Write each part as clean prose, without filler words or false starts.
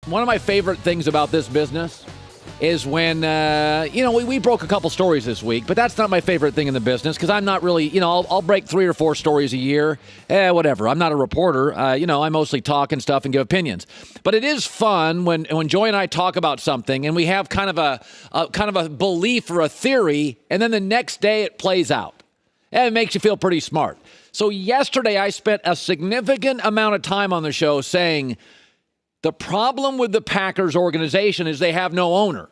One of my favorite things about this business is when, we broke a couple stories this week, but that's not my favorite thing in the business because I'm not really, I'll break 3 or 4 stories a year. Whatever. I'm not a reporter. I mostly talk and stuff and give opinions. But it is fun when Joy and I talk about something and we have kind of a belief or a theory, and then the next day it plays out. And it makes you feel pretty smart. So yesterday I spent a significant amount of time on the show saying, the problem with the Packers organization is they have no owner.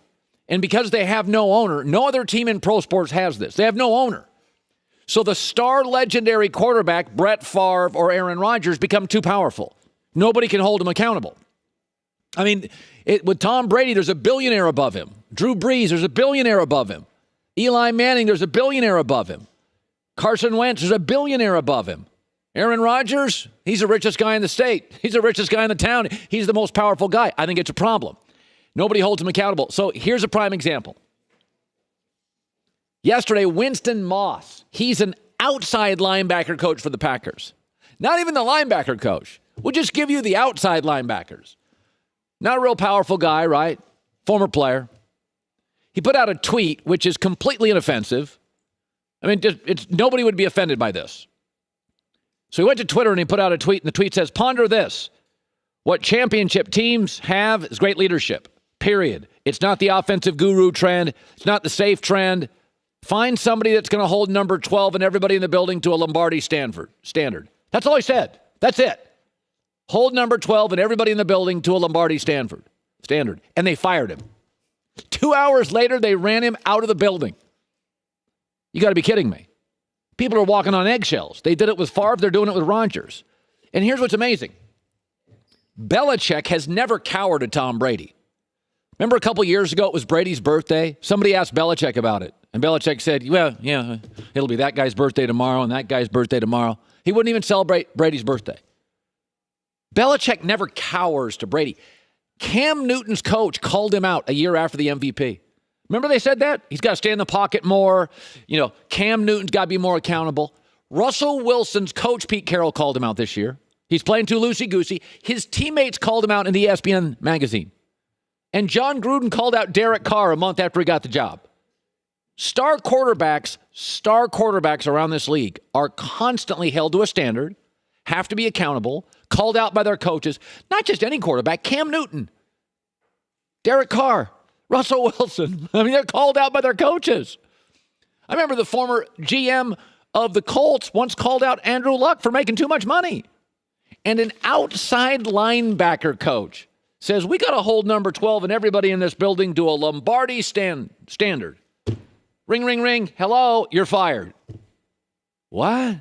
And because they have no owner, no other team in pro sports has this. They have no owner. So the star legendary quarterback, Brett Favre or Aaron Rodgers, become too powerful. Nobody can hold them accountable. I mean, with Tom Brady, there's a billionaire above him. Drew Brees, there's a billionaire above him. Eli Manning, there's a billionaire above him. Carson Wentz, there's a billionaire above him. Aaron Rodgers, he's the richest guy in the state. He's the richest guy in the town. He's the most powerful guy. I think it's a problem. Nobody holds him accountable. So here's a prime example. Yesterday, Winston Moss, he's an outside linebacker coach for the Packers. Not even the linebacker coach. We'll just give you the outside linebackers. Not a real powerful guy, right? Former player. He put out a tweet, which is completely inoffensive. I mean, nobody would be offended by this. So he went to Twitter and he put out a tweet, and the tweet says, ponder this. What championship teams have is great leadership, period. It's not the offensive guru trend. It's not the safe trend. Find somebody that's going to hold number 12 and everybody in the building to a Lombardi standard. That's all he said. That's it. Hold number 12 and everybody in the building to a Lombardi standard. And they fired him. 2 hours later, they ran him out of the building. You got to be kidding me. People are walking on eggshells. They did it with Favre. They're doing it with Rodgers. And here's what's amazing. Belichick has never cowered to Tom Brady. Remember a couple years ago, it was Brady's birthday? Somebody asked Belichick about it. And Belichick said, well, yeah, it'll be that guy's birthday tomorrow and that guy's birthday tomorrow. He wouldn't even celebrate Brady's birthday. Belichick never cowers to Brady. Cam Newton's coach called him out a year after the MVP. Remember they said that? He's got to stay in the pocket more. Cam Newton's got to be more accountable. Russell Wilson's coach, Pete Carroll, called him out this year. He's playing too loosey-goosey. His teammates called him out in the ESPN magazine. And John Gruden called out Derek Carr a month after he got the job. Star quarterbacks around this league are constantly held to a standard, have to be accountable, called out by their coaches. Not just any quarterback, Cam Newton, Derek Carr, Russell Wilson. I mean, they're called out by their coaches. I remember the former GM of the Colts once called out Andrew Luck for making too much money. And an outside linebacker coach says, we got to hold number 12 and everybody in this building to a Lombardi standard. Ring, ring, ring. Hello, you're fired. What?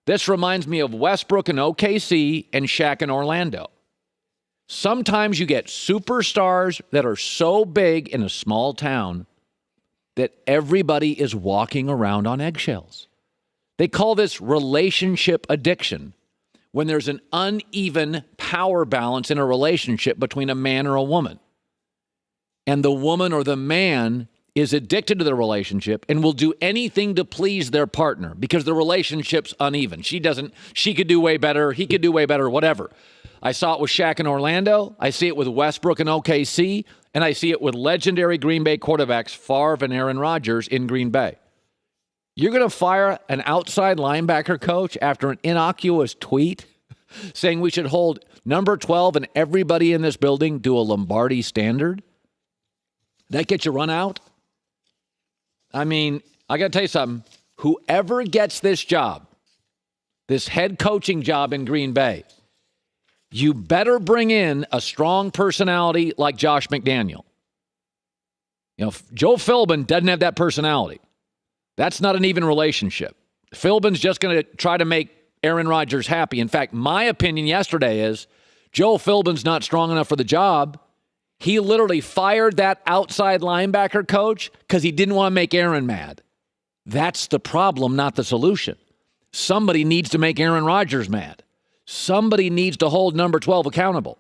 This reminds me of Westbrook in OKC and Shaq in Orlando. Sometimes you get superstars that are so big in a small town that everybody is walking around on eggshells. They call this relationship addiction, when there's an uneven power balance in a relationship between a man or a woman. And the woman or the man is addicted to the relationship and will do anything to please their partner because the relationship's uneven. She could do way better, he could do way better, whatever. I saw it with Shaq in Orlando. I see it with Westbrook in OKC. And I see it with legendary Green Bay quarterbacks Favre and Aaron Rodgers in Green Bay. You're going to fire an outside linebacker coach after an innocuous tweet saying we should hold number 12 and everybody in this building to a Lombardi standard? That gets you run out? I mean, I got to tell you something. Whoever gets this job, this head coaching job in Green Bay, you better bring in a strong personality like Josh McDaniel. Joe Philbin doesn't have that personality. That's not an even relationship. Philbin's just going to try to make Aaron Rodgers happy. In fact, my opinion yesterday is Joe Philbin's not strong enough for the job. He literally fired that outside linebacker coach because he didn't want to make Aaron mad. That's the problem, not the solution. Somebody needs to make Aaron Rodgers mad. Somebody needs to hold number 12 accountable.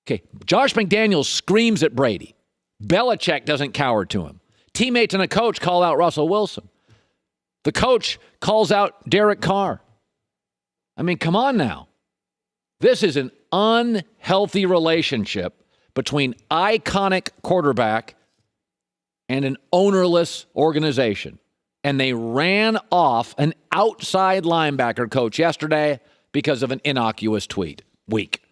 Okay, Josh McDaniels screams at Brady. Belichick doesn't cower to him. Teammates and a coach call out Russell Wilson. The coach calls out Derek Carr. I mean, come on now. This is an unhealthy relationship between iconic quarterback and an ownerless organization. And they ran off an outside linebacker coach yesterday because of an innocuous tweet. Weak.